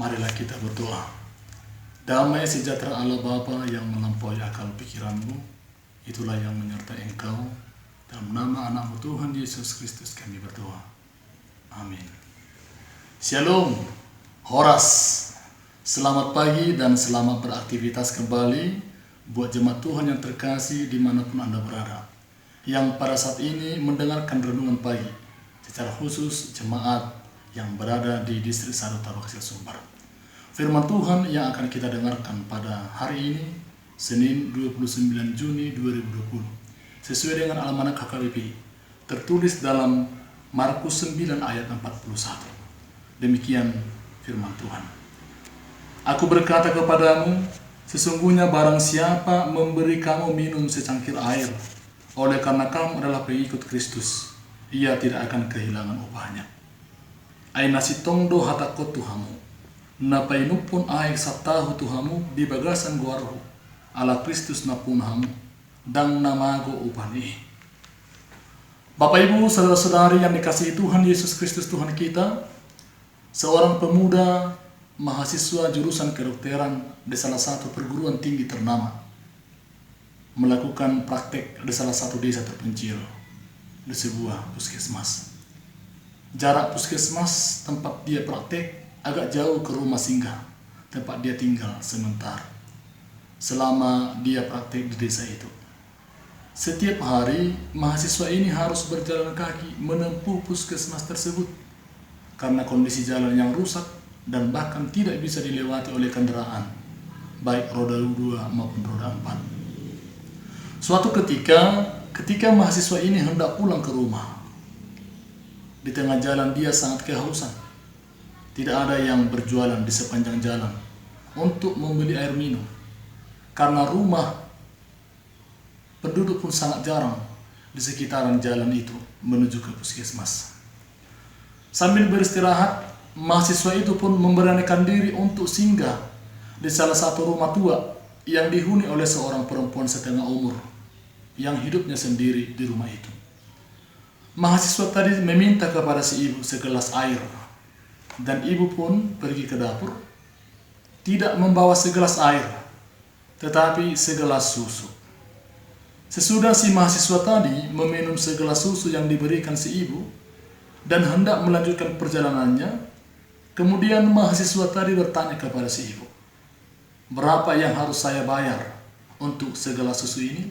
Marilah kita berdoa. Damai sejahtera Allah Bapa yang melampaui akal pikiranmu, itulah yang menyertai engkau. Dalam nama anakmu Tuhan Yesus Kristus kami berdoa. Amin. Shalom, Horas. Selamat pagi dan selamat beraktivitas kembali buat jemaat Tuhan yang terkasih dimanapun Anda berada, yang pada saat ini mendengarkan renungan pagi, secara khusus jemaat yang berada di distrik Sado Tabaksil Sumbar. Firman Tuhan yang akan kita dengarkan pada hari ini, Senin 29 Juni 2020, sesuai dengan almanak HKBP, tertulis dalam Markus 9 ayat 41. Demikian firman Tuhan. Aku berkata kepadamu, sesungguhnya barang siapa memberi kamu minum secangkir air, oleh karena kamu adalah pengikut Kristus, ia tidak akan kehilangan upahnya. Aina sitongdo hatakot Tuhamu, napainupun aik satahu Tuhamu di bagasan guarhu, ala Kristus napunahamu, dan namago upani. Bapak Ibu, saudara-saudari yang dikasihi Tuhan Yesus Kristus Tuhan kita, seorang pemuda mahasiswa jurusan kedokteran di salah satu perguruan tinggi ternama melakukan praktek di salah satu desa terpencil di sebuah puskesmas. Jarak puskesmas tempat dia praktek agak jauh ke rumah singgah tempat dia tinggal sementara selama dia praktek di desa itu. Setiap hari mahasiswa ini harus berjalan kaki menempuh puskesmas tersebut karena kondisi jalan yang rusak dan bahkan tidak bisa dilewati oleh kendaraan, baik roda 2 maupun roda 4. Suatu ketika mahasiswa ini hendak pulang ke rumah, di tengah jalan dia sangat kehausan. Tidak ada yang berjualan di sepanjang jalan untuk membeli air minum, karena rumah penduduk pun sangat jarang di sekitaran jalan itu menuju ke puskesmas. Sambil beristirahat, mahasiswa itu pun memberanikan diri untuk singgah di salah satu rumah tua yang dihuni oleh seorang perempuan setengah umur yang hidupnya sendiri di rumah itu. Mahasiswa tadi meminta kepada si ibu segelas air, dan ibu pun pergi ke dapur, tidak membawa segelas air, tetapi segelas susu. Sesudah si mahasiswa tadi meminum segelas susu yang diberikan si ibu dan hendak melanjutkan perjalanannya, kemudian mahasiswa tadi bertanya kepada si ibu, "Berapa yang harus saya bayar untuk segelas susu ini?"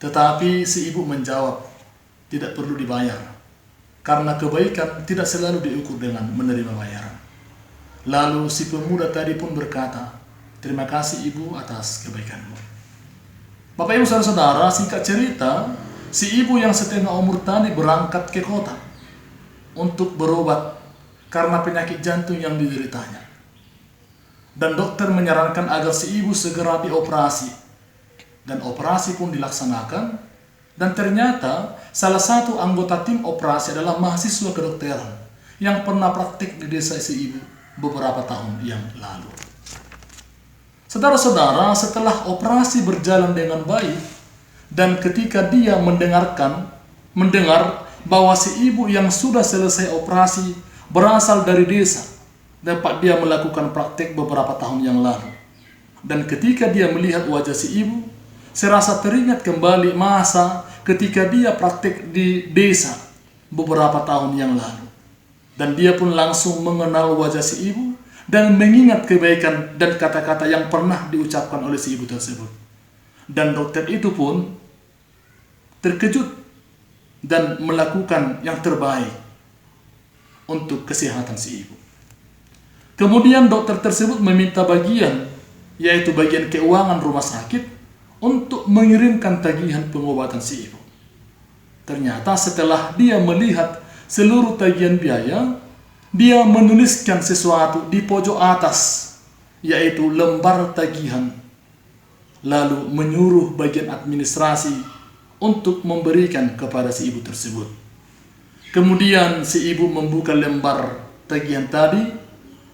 Tetapi si ibu menjawab, tidak perlu dibayar, karena kebaikan tidak selalu diukur dengan menerima bayaran. Lalu si pemuda tadi pun berkata, "Terima kasih ibu atas kebaikanmu." Bapak Ibu saudara-saudara, singkat cerita, si ibu yang setengah umur tadi berangkat ke kota untuk berobat karena penyakit jantung yang dideritanya. Dan dokter menyarankan agar si ibu segera dioperasi. Dan operasi pun dilaksanakan. Dan ternyata salah satu anggota tim operasi adalah mahasiswa kedokteran yang pernah praktik di desa si ibu beberapa tahun yang lalu. Saudara-saudara, setelah operasi berjalan dengan baik, dan ketika dia mendengar bahwa si ibu yang sudah selesai operasi berasal dari desa tempat dia melakukan praktek beberapa tahun yang lalu, dan ketika dia melihat wajah si ibu, serasa teringat kembali masa ketika dia praktek di desa beberapa tahun yang lalu, dan dia pun langsung mengenal wajah si ibu dan mengingat kebaikan dan kata-kata yang pernah diucapkan oleh si ibu tersebut. Dan dokter itu pun terkejut dan melakukan yang terbaik untuk kesehatan si ibu. Kemudian dokter tersebut meminta bagian, yaitu bagian keuangan rumah sakit, untuk mengirimkan tagihan pengobatan si ibu. Ternyata setelah dia melihat seluruh tagihan biaya, dia menuliskan sesuatu di pojok atas, yaitu lembar tagihan, lalu menyuruh bagian administrasi untuk memberikan kepada si ibu tersebut. Kemudian si ibu membuka lembar tagihan tadi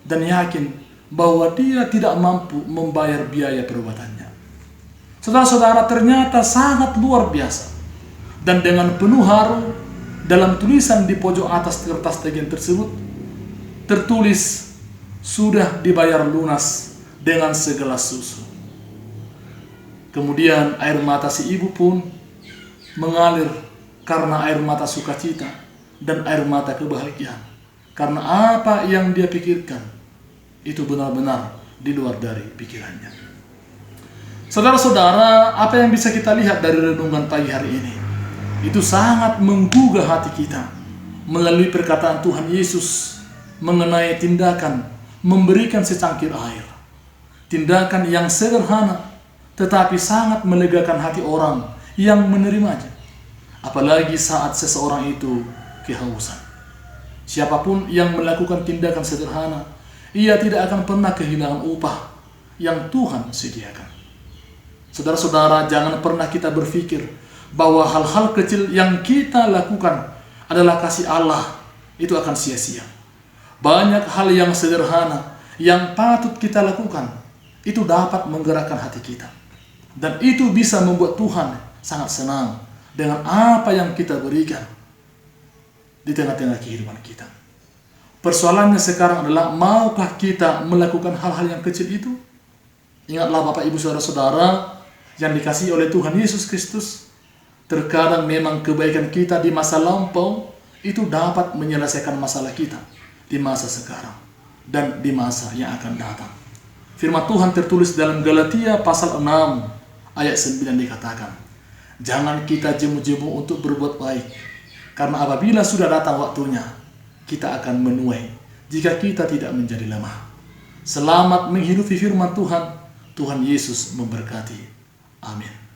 dan yakin bahwa dia tidak mampu membayar biaya perobatannya. Saudara-saudara, ternyata sangat luar biasa. Dan dengan penuh haru, dalam tulisan di pojok atas kertas tagihan tersebut tertulis, sudah dibayar lunas dengan segelas susu. Kemudian air mata si ibu pun mengalir karena air mata sukacita dan air mata kebahagiaan. Karena apa yang dia pikirkan itu benar-benar di luar dari pikirannya. Saudara-saudara, apa yang bisa kita lihat dari renungan pagi hari ini? Itu sangat menggugah hati kita melalui perkataan Tuhan Yesus mengenai tindakan memberikan secangkir air. Tindakan yang sederhana tetapi sangat melegakan hati orang yang menerimanya. Apalagi saat seseorang itu kehausan. Siapapun yang melakukan tindakan sederhana, ia tidak akan pernah kehilangan upah yang Tuhan sediakan. Saudara-saudara, jangan pernah kita berpikir bahwa hal-hal kecil yang kita lakukan adalah kasih Allah, itu akan sia-sia. Banyak hal yang sederhana yang patut kita lakukan, itu dapat menggerakkan hati kita. Dan itu bisa membuat Tuhan sangat senang dengan apa yang kita berikan di tengah-tengah kehidupan kita. Persoalannya sekarang adalah, maukah kita melakukan hal-hal yang kecil itu? Ingatlah Bapak Ibu Saudara-saudara yang dikasihi oleh Tuhan Yesus Kristus, terkadang memang kebaikan kita di masa lampau itu dapat menyelesaikan masalah kita di masa sekarang dan di masa yang akan datang. Firman Tuhan tertulis dalam Galatia pasal 6 ayat 9 dikatakan, jangan kita jemu-jemu untuk berbuat baik, karena apabila sudah datang waktunya, kita akan menuai jika kita tidak menjadi lemah. Selamat menghidupi firman Tuhan. Tuhan Yesus memberkati. Amin.